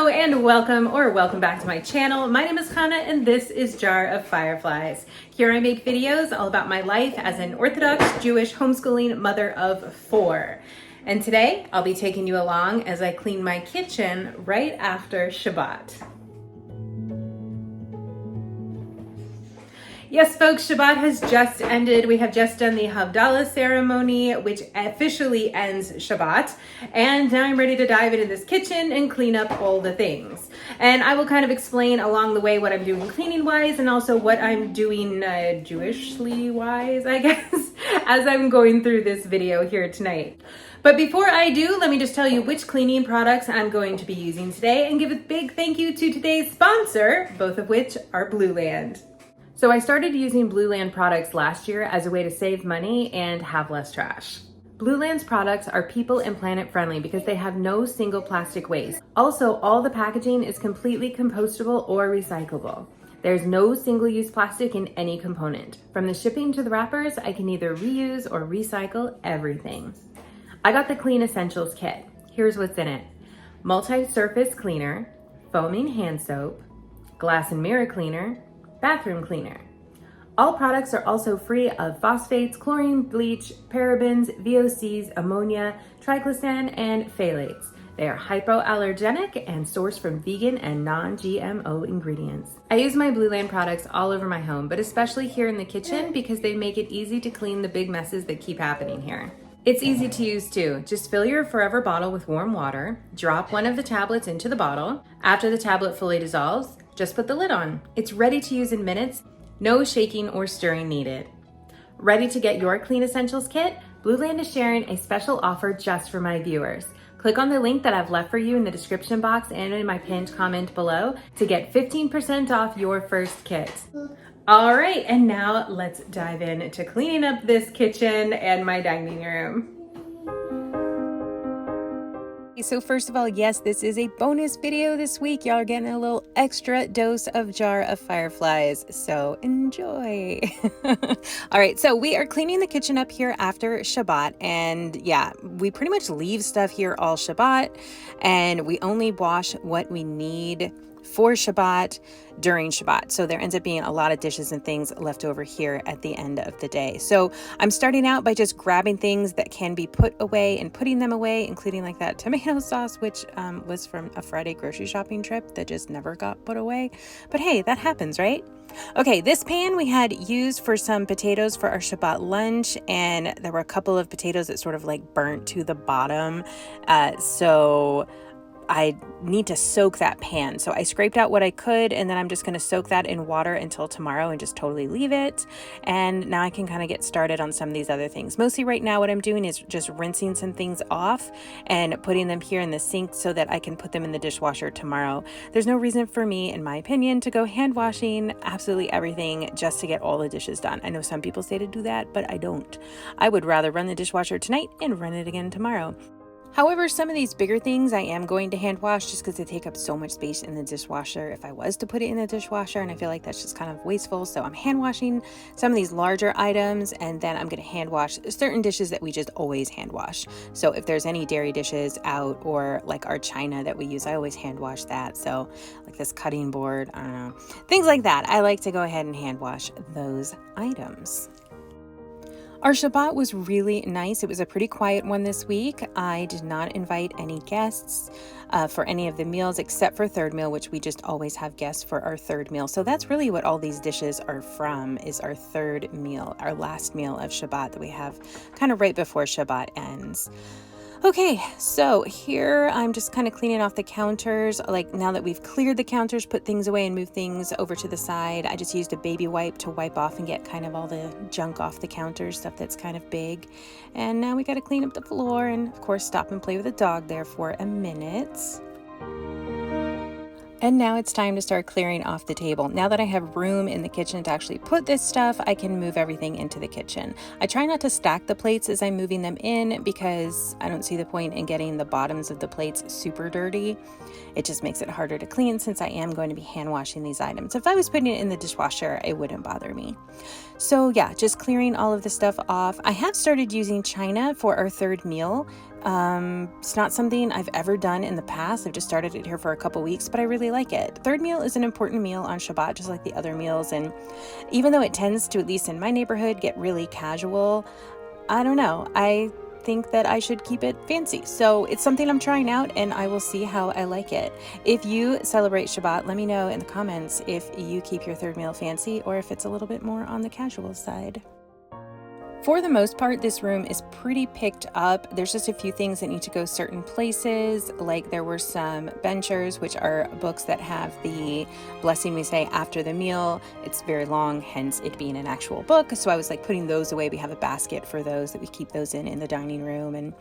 Hello and welcome back to my channel. My name is Hannah and this is Jar of Fireflies. Here I make videos all about my life as an Orthodox Jewish homeschooling mother of 4. And today I'll be taking you along as I clean my kitchen right after Shabbat. Yes, folks, Shabbat has just ended. We have just done the Havdalah Ceremony, which officially ends Shabbat. And now I'm ready to dive into this kitchen and clean up all the things. And I will kind of explain along the way what I'm doing cleaning-wise and also what I'm doing Jewishly-wise, I guess, as I'm going through this video here tonight. But before I do, let me just tell you which cleaning products I'm going to be using today and give a big thank you to today's sponsor, both of which are Blueland. So I started using Blueland products last year as a way to save money and have less trash. Blueland's products are people and planet friendly because they have no single plastic waste. Also, all the packaging is completely compostable or recyclable. There's no single-use plastic in any component. From the shipping to the wrappers, I can either reuse or recycle everything. I got the Clean Essentials kit. Here's what's in it. Multi-surface cleaner, foaming hand soap, glass and mirror cleaner, bathroom cleaner. All products are also free of phosphates, chlorine, bleach, parabens, VOCs, ammonia, triclosan, and phthalates. They are hypoallergenic and sourced from vegan and non-GMO ingredients. I use my Blueland products all over my home, but especially here in the kitchen because they make it easy to clean the big messes that keep happening here. It's easy to use too. Just fill your Forever bottle with warm water, drop one of the tablets into the bottle. After the tablet fully dissolves, just put the lid on. It's ready to use in minutes, no shaking or stirring needed. Ready to get your Clean Essentials kit? Blueland is sharing a special offer just for my viewers. Click on the link that I've left for you in the description box and in my pinned comment below to get 15% off your first kit. All right, and now let's dive into cleaning up this kitchen and my dining room. So first of all, yes, this is a bonus video this week. Y'all are getting a little extra dose of Jar of Fireflies, so enjoy. All right, so we are cleaning the kitchen up here after Shabbat, and yeah, we pretty much leave stuff here all Shabbat, and we only wash what we need for Shabbat during Shabbat. So there ends up being a lot of dishes and things left over here at the end of the day. So I'm starting out by just grabbing things that can be put away and putting them away, including like that tomato sauce, which was from a Friday grocery shopping trip that just never got put away. But hey, that happens, right? Okay, this pan we had used for some potatoes for our Shabbat lunch, and there were a couple of potatoes that sort of like burnt to the bottom. So I need to soak that pan. So I scraped out what I could, and then I'm just going to soak that in water until tomorrow and just totally leave it. And now I can kind of get started on some of these other things. Mostly right now what I'm doing is just rinsing some things off and putting them here in the sink so that I can put them in the dishwasher tomorrow. There's no reason for me, in my opinion, to go hand washing absolutely everything just to get all the dishes done. I know some people say to do that, but I don't. I would rather run the dishwasher tonight and run it again tomorrow. However, some of these bigger things I am going to hand wash just because they take up so much space in the dishwasher if I was to put it in the dishwasher, and I feel like that's just kind of wasteful. So I'm hand washing some of these larger items, and then I'm going to hand wash certain dishes that we just always hand wash. So if there's any dairy dishes out or like our china that we use, I always hand wash that. So like this cutting board, I don't know, things like that. I like to go ahead and hand wash those items. Our Shabbat was really nice. It was a pretty quiet one this week. I did not invite any guests for any of the meals except for third meal, which we just always have guests for our third meal. So that's really what all these dishes are from, is our third meal, our last meal of Shabbat that we have kind of right before Shabbat ends. Okay, so here I'm just kind of cleaning off the counters. Like now that we've cleared the counters, put things away and move things over to the side, I just used a baby wipe to wipe off and get kind of all the junk off the counters, stuff that's kind of big. And now we got to clean up the floor and of course stop and play with the dog there for a minute. And now it's time to start clearing off the table. Now that I have room in the kitchen to actually put this stuff, I can move everything into the kitchen. I try not to stack the plates as I'm moving them in because I don't see the point in getting the bottoms of the plates super dirty. It just makes it harder to clean since I am going to be hand washing these items. If I was putting it in the dishwasher, it wouldn't bother me. So yeah, just clearing all of the stuff off. I have started using china for our third meal. It's not something I've ever done in the past. I've just started it here for a couple weeks, but I really like it. Third meal is an important meal on Shabbat, just like the other meals. And even though it tends to, at least in my neighborhood, get really casual, I don't know. I think that I should keep it fancy. So it's something I'm trying out, and I will see how I like it. If you celebrate Shabbat, let me know in the comments if you keep your third meal fancy or if it's a little bit more on the casual side. For the most part, this room is pretty picked up. There's just a few things that need to go certain places, like there were some benchers, which are books that have the blessing we say after the meal. It's very long, hence it being an actual book. So I was like putting those away. We have a basket for those that we keep those in the dining room. And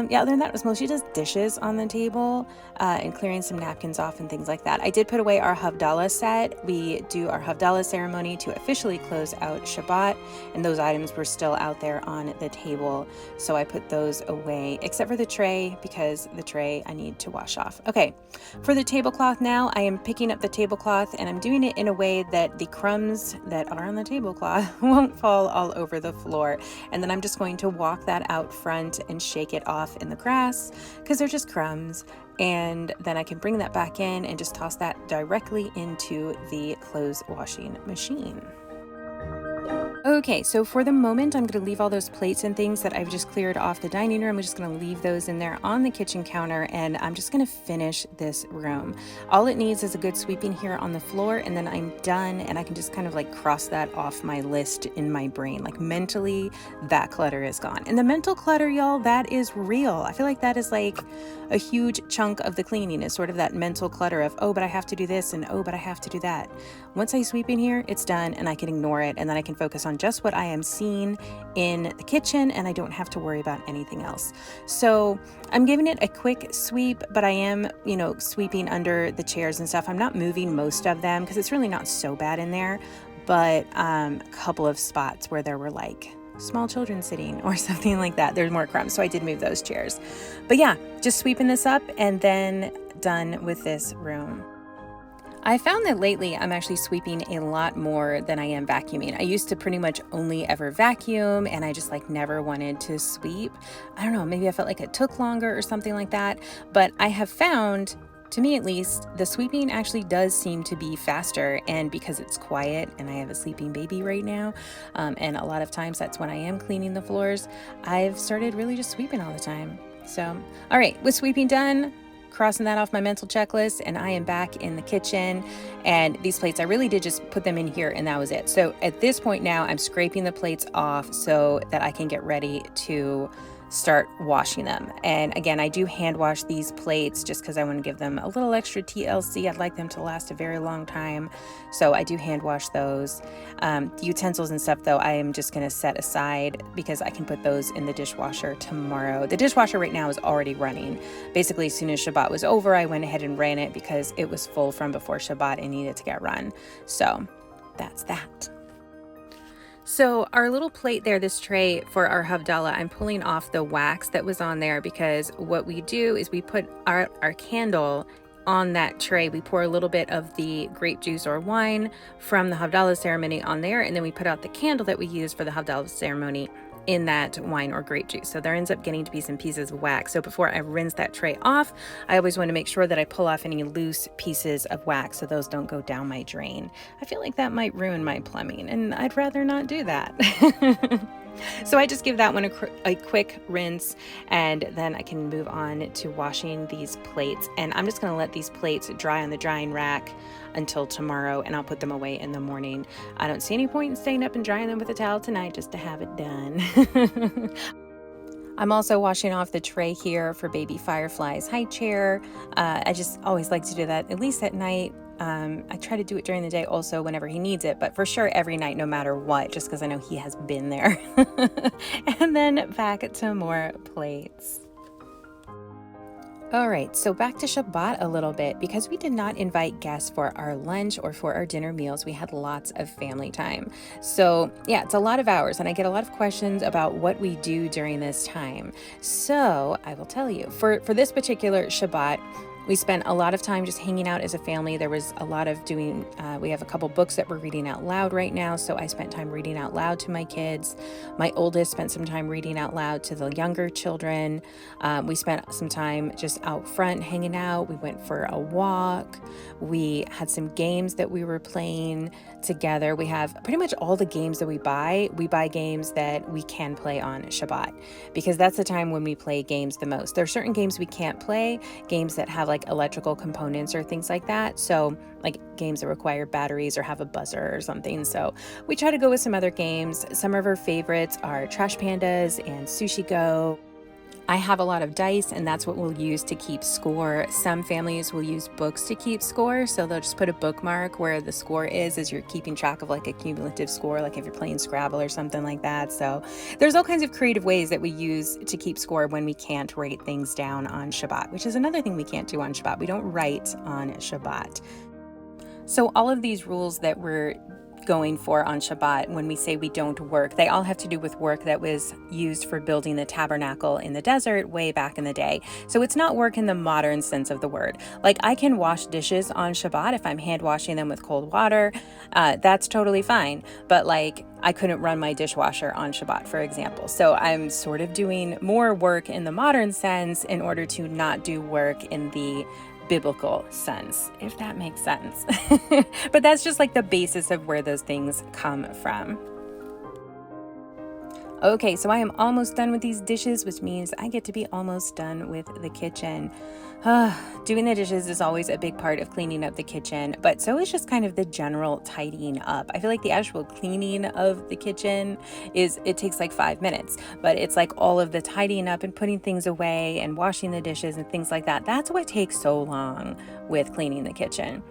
yeah, other than that, it was mostly just dishes on the table and clearing some napkins off and things like that. I did put away our Havdalah set. We do our Havdalah ceremony to officially close out Shabbat, and those items were still out there on the table, so I put those away, except for the tray, because the tray I need to wash off. Okay, for the tablecloth now, I am picking up the tablecloth and I'm doing it in a way that the crumbs that are on the tablecloth won't fall all over the floor, and then I'm just going to walk that out front and shake it off in the grass because they're just crumbs, and then I can bring that back in and just toss that directly into the clothes washing machine. Okay, so for the moment, I'm going to leave all those plates and things that I've just cleared off the dining room. I'm just going to leave those in there on the kitchen counter, and I'm just going to finish this room. All it needs is a good sweeping here on the floor, and then I'm done, and I can just kind of like cross that off my list in my brain. Like mentally, that clutter is gone. And the mental clutter, y'all, that is real. I feel like that is like a huge chunk of the cleaning, is sort of that mental clutter of, oh, but I have to do this, and oh, but I have to do that. Once I sweep in here, it's done, and I can ignore it, and then I can focus on just what I am seeing in the kitchen, and I don't have to worry about anything else. So I'm giving it a quick sweep, but I am, sweeping under the chairs and stuff. I'm not moving most of them because it's really not so bad in there, but a couple of spots where there were like small children sitting or something like that, there's more crumbs, so I did move those chairs. But yeah, just sweeping this up and then done with this room. I found that lately I'm actually sweeping a lot more than I am vacuuming. I used to pretty much only ever vacuum, and I just like never wanted to sweep. I don't know, maybe I felt like it took longer or something like that, but I have found, to me at least, the sweeping actually does seem to be faster, and because it's quiet and I have a sleeping baby right now, and a lot of times that's when I am cleaning the floors, I've started really just sweeping all the time. So, all right, with sweeping done, crossing that off my mental checklist, and I am back in the kitchen. And these plates, I really did just put them in here and that was it. So at this point now, I'm scraping the plates off so that I can get ready to start washing them. And again, I do hand wash these plates just because I want to give them a little extra TLC. I'd like them to last a very long time, so I do hand wash those. The utensils and stuff though, I am just going to set aside because I can put those in the dishwasher tomorrow. The dishwasher right now is already running. Basically, as soon as Shabbat was over, I went ahead and ran it because it was full from before Shabbat and needed to get run. So that's that. So our little plate there, this tray for our Havdalah, I'm pulling off the wax that was on there because what we do is we put our candle on that tray. We pour a little bit of the grape juice or wine from the Havdalah ceremony on there, and then we put out the candle that we use for the Havdalah ceremony in that wine or grape juice. So there ends up getting to be some pieces of wax. So before I rinse that tray off, I always want to make sure that I pull off any loose pieces of wax so those don't go down my drain. I feel like that might ruin my plumbing, and I'd rather not do that. So I just give that one a quick rinse, and then I can move on to washing these plates. And I'm just going to let these plates dry on the drying rack until tomorrow, and I'll put them away in the morning. I don't see any point in staying up and drying them with a towel tonight just to have it done. I'm also washing off the tray here for baby Firefly's high chair. I just always like to do that, at least at night. I try to do it during the day also whenever he needs it, but for sure every night, no matter what, just because I know he has been there. And then back to more plates. All right, so back to Shabbat a little bit. Because we did not invite guests for our lunch or for our dinner meals, we had lots of family time. So yeah, it's a lot of hours, and I get a lot of questions about what we do during this time. So I will tell you, for this particular Shabbat, We spent a lot of time just hanging out as a family. There was a lot of doing, we have a couple books that we're reading out loud right now, so I spent time reading out loud to my kids. My oldest spent some time reading out loud to the younger children. We spent some time just out front hanging out. We went for a walk. We had some games that we were playing together. We have pretty much all the games that we buy games that we can play on Shabbat, because that's the time when we play games the most. There are certain games we can't play, games that have like electrical components or things like that. So like games that require batteries or have a buzzer or something. So we try to go with some other games. Some of our favorites are Trash Pandas and Sushi Go. I have a lot of dice, and that's what we'll use to keep score. Some families will use books to keep score, so they'll just put a bookmark where the score is as you're keeping track of like a cumulative score, like if you're playing Scrabble or something like that. So there's all kinds of creative ways that we use to keep score when we can't write things down on Shabbat, which is another thing we can't do on Shabbat. We don't write on Shabbat. So all of these rules that we're going for on Shabbat, when we say we don't work, they all have to do with work that was used for building the tabernacle in the desert way back in the day. So it's not work in the modern sense of the word. Like I can wash dishes on Shabbat if I'm hand washing them with cold water. That's totally fine. But like I couldn't run my dishwasher on Shabbat, for example. So I'm sort of doing more work in the modern sense in order to not do work in the biblical sense, if that makes sense. But that's just like the basis of where those things come from. Okay, so I am almost done with these dishes, which means I get to be almost done with the kitchen. Doing the dishes is always a big part of cleaning up the kitchen, but so is just kind of the general tidying up. I feel like the actual cleaning of the kitchen it takes like 5 minutes, but it's like all of the tidying up and putting things away and washing the dishes and things like that. That's what takes so long with cleaning the kitchen.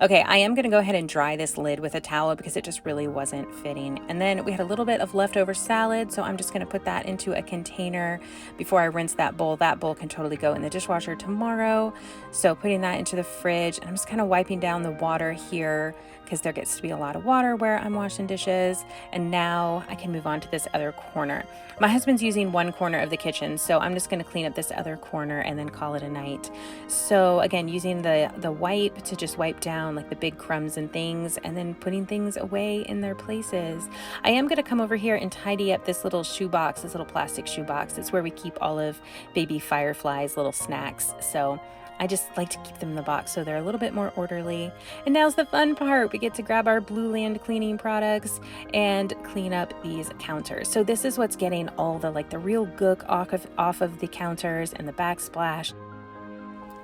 Okay, I am going to go ahead and dry this lid with a towel because it just really wasn't fitting. And then we had a little bit of leftover salad, so I'm just going to put that into a container before I rinse that bowl. That bowl can totally go in the dishwasher tomorrow. So putting that into the fridge, and I'm just kind of wiping down the water here because there gets to be a lot of water where I'm washing dishes. And now I can move on to this other corner. My husband's using one corner of the kitchen, so I'm just going to clean up this other corner and then call it a night. So again, using the wipe to just wipe down like the big crumbs and things, and then putting things away in their places. I am going to come over here and tidy up this little shoebox, this little plastic shoebox. It's where we keep all of baby Fireflies' little snacks. So I just like to keep them in the box so they're a little bit more orderly. And now's the fun part. We get to grab our Blue Land cleaning products and clean up these counters. So this is what's getting all the like the real gook off of the counters and the backsplash.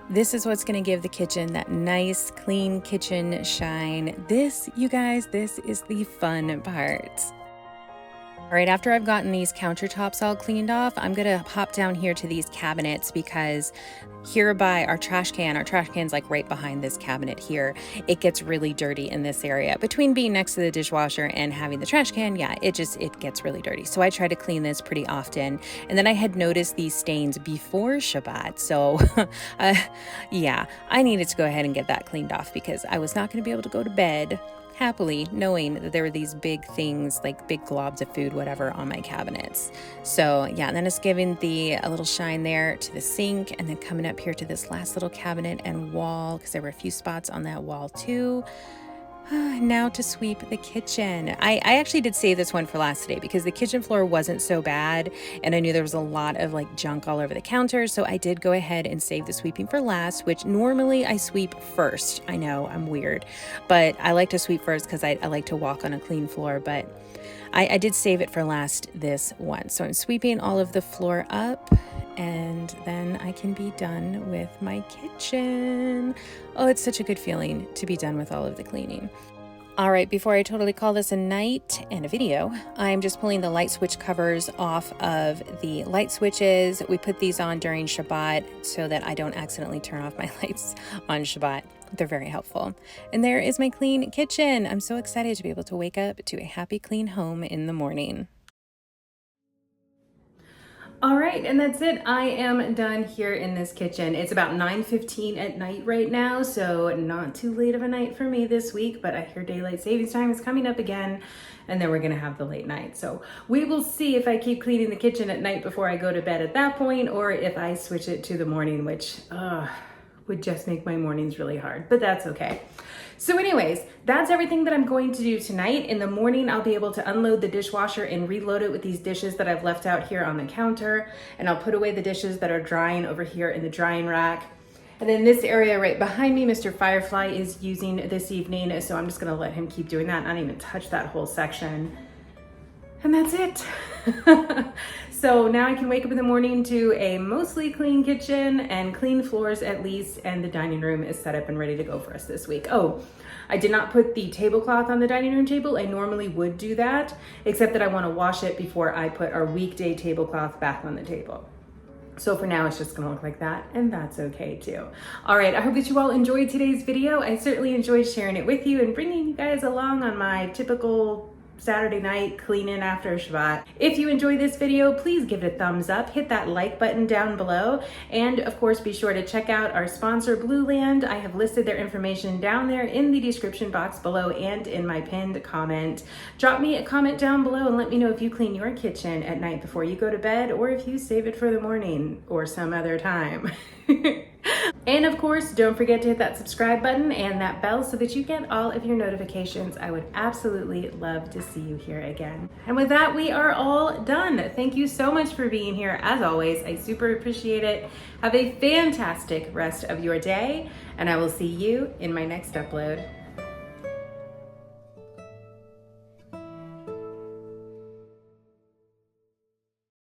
This is what's going to give the kitchen that nice, clean kitchen shine. This, you guys, this is the fun part. All right, after I've gotten these countertops all cleaned off, I'm going to hop down here to these cabinets because here by our trash can's like right behind this cabinet here. It gets really dirty in this area. Between being next to the dishwasher and having the trash can, yeah, it gets really dirty. So I try to clean this pretty often. And then I had noticed these stains before Shabbat. So yeah, I needed to go ahead and get that cleaned off because I was not going to be able to go to bed happily knowing that there were these big things, like big globs of food, whatever, on my cabinets. So yeah, and then it's giving a little shine there to the sink, and then coming up here to this last little cabinet and wall, because there were a few spots on that wall too. Now to sweep the kitchen. I actually did save this one for last today because the kitchen floor wasn't so bad, and I knew there was a lot of like junk all over the counters, so I did go ahead and save the sweeping for last, which normally I sweep first. I know, I'm weird, but I like to sweep first because I like to walk on a clean floor, but I did save it for last this one. So I'm sweeping all of the floor up, and then I can be done with my kitchen. Oh, it's such a good feeling to be done with all of the cleaning. All right, before I totally call this a night and a video, I'm just pulling the light switch covers off of the light switches. We put these on during Shabbat so that I don't accidentally turn off my lights on Shabbat. They're very helpful. And there is my clean kitchen. I'm so excited to be able to wake up to a happy, clean home in the morning. All right, and that's it. I am done here in this kitchen. It's about 9:15 at night right now, so not too late of a night for me this week, but I hear daylight savings time is coming up again, and then we're gonna have the late night. So we will see if I keep cleaning the kitchen at night before I go to bed at that point, or if I switch it to the morning, which, would just make my mornings really hard, but that's okay. So anyways, that's everything that I'm going to do tonight. In the morning, I'll be able to unload the dishwasher and reload it with these dishes that I've left out here on the counter. And I'll put away the dishes that are drying over here in the drying rack. And then this area right behind me, Mr. Firefly is using this evening. So I'm just gonna let him keep doing that, not even touch that whole section. And that's it. So now I can wake up in the morning to a mostly clean kitchen and clean floors at least, and the dining room is set up and ready to go for us this week. Oh, I did not put the tablecloth on the dining room table. I normally would do that, except that I want to wash it before I put our weekday tablecloth back on the table. So for now, it's just gonna look like that, and that's okay too. All right, I hope that you all enjoyed today's video. I certainly enjoyed sharing it with you and bringing you guys along on my typical Saturday night cleaning after Shabbat. If you enjoyed this video, please give it a thumbs up, hit that like button down below, and of course be sure to check out our sponsor Blueland. I have listed their information down there in the description box below and in my pinned comment. Drop me a comment down below and let me know if you clean your kitchen at night before you go to bed, or if you save it for the morning or some other time. And of course, don't forget to hit that subscribe button and that bell so that you get all of your notifications. I would absolutely love to see you here again. And with that, we are all done. Thank you so much for being here. As always, I super appreciate it. Have a fantastic rest of your day, and I will see you in my next upload.